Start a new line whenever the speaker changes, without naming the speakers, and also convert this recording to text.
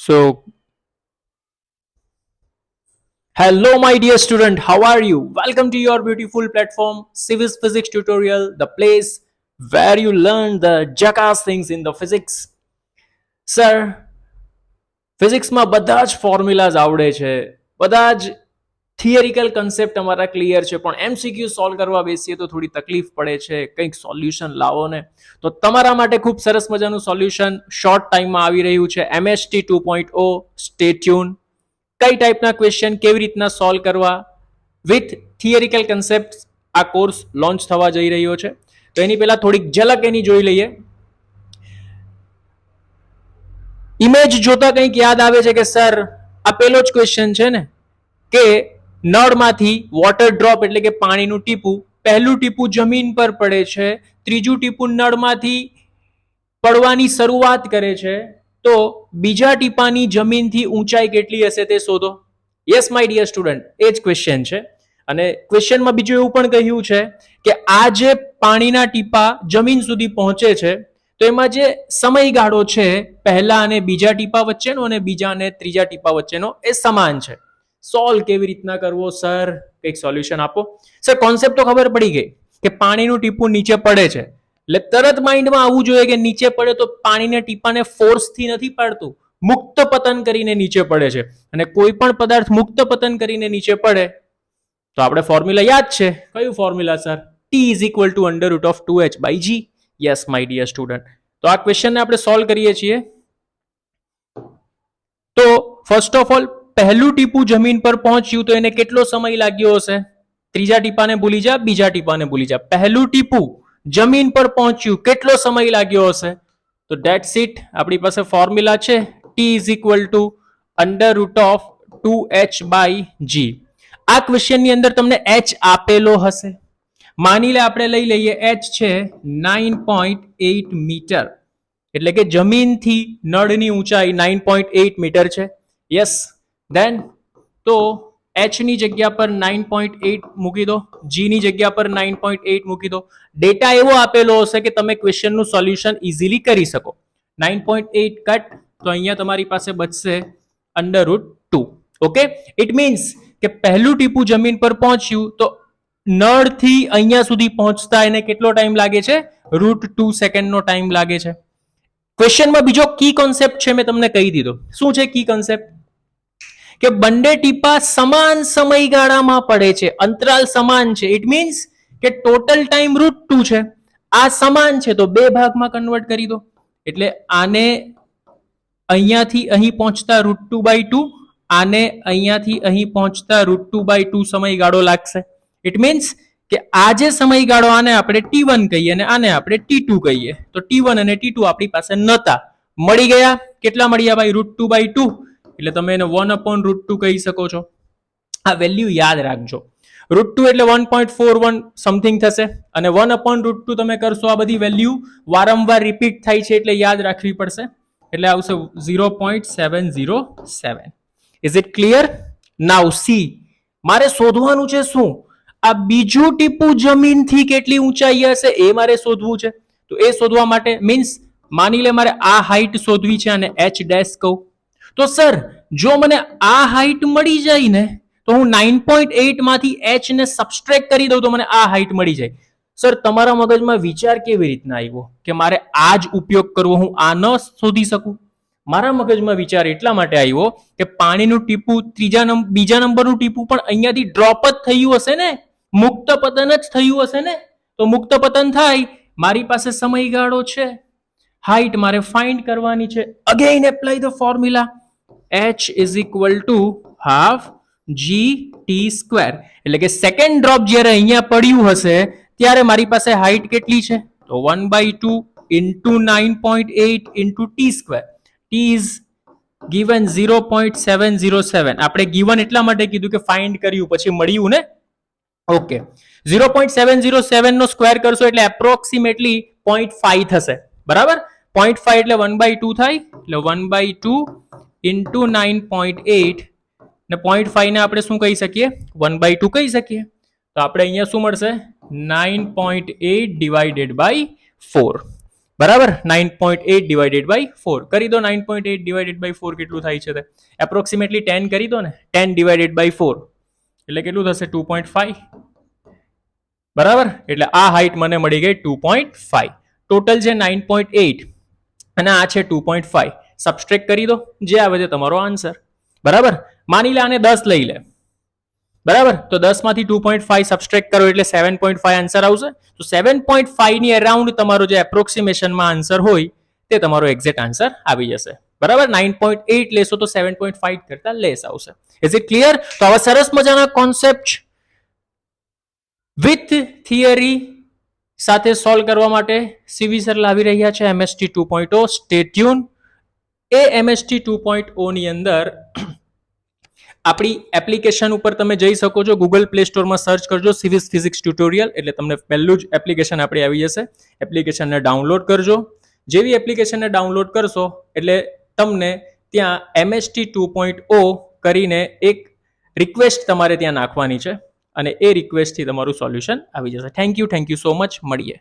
So, hello, my dear student, how are you? Welcome to your beautiful platform, Civis Physics Tutorial, the place where you learn the jackass things in the physics. Sir, ફિઝિક્સમાં બધા જ formulas આવડે છે, બધા જ theoretical concept અમારા clear છે, પણ MCQ solve કરવા બેસીએ તો થોડી તકલીફ પડે છે. કંઈક સોલ્યુશન લાવો ને. તો તમારા માટે ખૂબ સરસ મજાનું સોલ્યુશન શોર્ટ ટાઈમમાં આવી રહ્યું છે, MST 2.0. Stay tune. કઈ ટાઈપના ક્વેશ્ચન કેવી રીતના સોલ્વ કરવા વિથ થિયરિકલ કન્સેપ્ટ આ કોર્સ લોન્ચ થવા જઈ રહ્યો છે. તો એની પહેલા થોડીક ઝલક એની જોઈ લઈએ. ઇમેજ જોતા કંઈક યાદ આવે છે કે સર આ પેલો જ ક્વેશ્ચન છે ને, કે નળમાંથી વોટર ડ્રોપ એટલે કે પાણીનું ટીપું, પહેલું ટીપું જમીન પર પડે છે, ત્રીજું ટીપું નળમાંથી પડવાની શરૂઆત કરે છે, તો બીજા ટીપાની જમીનથી ઊંચાઈ કેટલી હશે તે શોધો. યસ માય ડિયર સ્ટુડન્ટ, એ જ ક્વેશ્ચન છે. અને ક્વેશ્ચનમાં બીજું એવું પણ કહ્યું છે કે આ જે પાણીના ટીપા જમીન સુધી પહોંચે છે, તો એમાં જે સમયગાળો છે પહેલા અને બીજા ટીપા વચ્ચેનો અને બીજા અને ત્રીજા ટીપા વચ્ચેનો એ સમાન છે. સોલ્વ કેવી રીતના કરવો સર? કંઈક સોલ્યુશન આપો સર. કોન્સેપ્ટ તો ખબર પડી ગઈ કે પાણીનું ટીપું નીચે પડે છે, એટલે તરત માઇન્ડમાં આવવું જોઈએ કે નીચે પડે તો પાણીના ટીપાને ફોર્સથી નથી પાડતું, મુક્ત પતન કરીને નીચે પડે છે. અને કોઈ પણ પદાર્થ મુક્ત પતન કરીને નીચે પડે તો આપણે ફોર્મ્યુલા યાદ છે. કયું formula sir? T is equal to under root of 2h by g. Yes my dear student. તો આ ક્વેશ્ચનને આપણે સોલ્વ કરીએ છીએ. તો ફર્સ્ટ ઓફ ઓલ પહેલું ટીપું જમીન પર પહોંચ્યું તો એને કેટલો સમય લાગ્યો હશે? ત્રીજા ટીપાને ભૂલી જા, બીજા ટીપાને ભૂલી જા. પહેલું ટીપું જમીન પર પહોંચ્યું, કેટલો સમય લાગ્યો હશે? તો ધેટ્સ ઇટ. આપણી પાસે ફોર્મ્યુલા છે T is equal to under root of 2h by g. આ ક્વેશ્ચનની અંદર તમને h આપેલો હશે. માની લે આપણે લઈ લઈએ h છે 9.8 મીટર, એટલે કે જમીનથી નળની ઊંચાઈ 9.8 મીટર છે. યસ, ધેન તો h ની જગ્યા પર 9.8 મૂકી દો, g ની જગ્યા પર 9.8 મૂકી દો. ડેટા એવો આપેલો હશે કે તમે ક્વેશ્ચનનું સોલ્યુશન ઇઝીલી કરી શકો. 9.8 કટ તો અહીંયા તમારી પાસે બચશે under route 2. Okay, it means કે પહેલું ટીપું જમીન પર પહોંચ્યું તો નળથી અહીંયા સુધી પહોંચતા એને કેટલો ટાઈમ લાગે છે? √2 સેકન્ડનો ટાઈમ લાગે છે. ક્વેશ્ચનમાં બીજો કી કોન્સેપ્ટ છે, મેં તમને કહી દીધો. શું છે કી કોન્સેપ્ટ? કે બંને ટીપા સમાન સમયગાળામાં પડે છે, અંતરાલ સમાન છે. ઇટ મીન્સ કે ટોટલ ટાઈમ √2 છે. આ સમાન છે તો બે ભાગમાં કન્વર્ટ કરી દો, એટલે આને અહીંયાથી અહીં પહોંચતા √2/2, આને અહીંયાથી અહીં પહોંચતા √2/2 સમયગાળો લાગશે. ઇટ મીન્સ કે આ જે સમયગાળો આને આપણે T1 કહીએ અને આને આપણે T2 કહીએ, તો T1 અને T2 આપણી પાસે નતા, મળી ગયા. કેટલા મળ્યા ભાઈ? √2/2, એટલે તમે એને 1/√2 કહી શકો છો. આ વેલ્યુ યાદ રાખજો. √2 એટલે 1.41 સમથિંગ થશે, અને 1/√2 તમે કરશો, આ બધી વેલ્યુ વારંવાર રિપીટ થાય છે એટલે યાદ રાખવી પડશે. એટલે આવશે 0.707. Is it clear? Now C, મારે શોધવાનું છે શું? આ બીજું ટીપું જમીનથી કેટલી ઊંચાઈ હશે એ મારે શોધવું છે. તો એ શોધવા માટે મીન્સ માની લે મારે આ હાઈટ શોધવી છે અને h ડેશ કહું, તો સર જો મને આ હાઈટ મળી જાય ને તો હું 9.8 માંથી h ને સબસ્ટ્રેક્ટ કરી દઉં તો મને આ હાઈટ મળી જાય. સર તમારા મગજમાં વિચાર કેવી રીતના આવ્યો કે મારે આ જ ઉપયોગ કરવો, હું આ ન શોધી શકું? મારા મગજમાં વિચાર એટલા માટે આવ્યો કે પાણીનું ટીપું બીજા નંબરનું ટીપું પણ અહીંયાથી ડ્રોપ જ થયું હશે ને, મુક્ત પતન જ થયું હશે ને. તો મુક્ત પતન થાય, મારી પાસે સમયગાળો છે, હાઈટ મારે ફાઇન્ડ કરવાની છે. Again apply the formula h is equal to half g(t²). એટલે કે સેકન્ડ ડ્રોપ જ્યારે અહીંયા પડ્યું હશે ત્યારે મારી પાસે હાઈટ કેટલી છે? તો 1/2 into 9.8 into t². t is given 0.707. આપણે given એટલા માટે કીધું કે ફાઇન્ડ કર્યું પછી મળ્યું ને. ઓકે, 0.707 નો સ્ક્વેર કરશો એટલે એપ્રોક્સિમેટલી 0.5 થશે. બરાબર, 0.5 એટલે 1/2 થાય, એટલે 1/2 into 9.8 ને 0.5 ને આપણે શું કહી શકીએ? 1/2 કહી શકીએ. તો આપણે અહીંયા શું મળશે? 9.8 divided by 4. બરાબર 9.8 ડિવાઇડેડ બાય 4 કરી દો 9.8 ડિવાઇડેડ બાય 4 કેટલું થાય છે તે એપ્રોક્સિમેટલી 10 કરી દો ને 10 ડિવાઇડેડ બાય 4 એટલે કેટલું થશે 2.5 બરાબર એટલે આ હાઈટ મને મળી ગઈ 2.5 ટોટલ છે 9.8 અને આ છે 2.5 સબસ્ટ્રેક્ટ કરી દો જે આવે છે તમારો આન્સર બરાબર માની લે આને 10 લઈ લે બરાબર તો 10 માંથી 2.5 સબસ્ટ્રેક્ટ કરો એટલે 7.5 આન્સર આવશે તો 7.5 ની અરાઉન્ડ તમારો જે એપ્રોક્સિમેશનમાં આન્સર હોય તે તમારો એક્ઝેક્ટ આન્સર આવી જશે બરાબર 9.8 લેશો તો 7.5 કરતા લેસ આવશે ઇઝ ઇટ ક્લિયર તો આવા સરસ મજાના કોન્સેપ્ટ વિથ થિયરી સાથે સોલ્વ કરવા માટે સીવી સર લાવી રહ્યા છે એમએસટી 2.0 સ્ટે ટ્યુન એ એમએસટી 2.0 ની અંદર આપણી એપ્લિકેશન ઉપર તમે જઈ શકો છો ગૂગલ પ્લે સ્ટોરમાં સર્ચ કરજો સિવિલ ફિઝિક્સ ટ્યુટોરિયલ એટલે તમને પહેલું જ એપ્લિકેશન આપણી આવી જશે એપ્લિકેશનને ડાઉનલોડ કરજો જેવી એપ્લિકેશનને ડાઉનલોડ કરશો એટલે તમને ત્યાં એમએસટી 2.0 કરીને એક રિક્વેસ્ટ તમારે ત્યાં નાખવાની છે અને એ રિક્વેસ્ટથી તમારું સોલ્યુશન આવી જશે થેન્ક યુ સો મચ મળીએ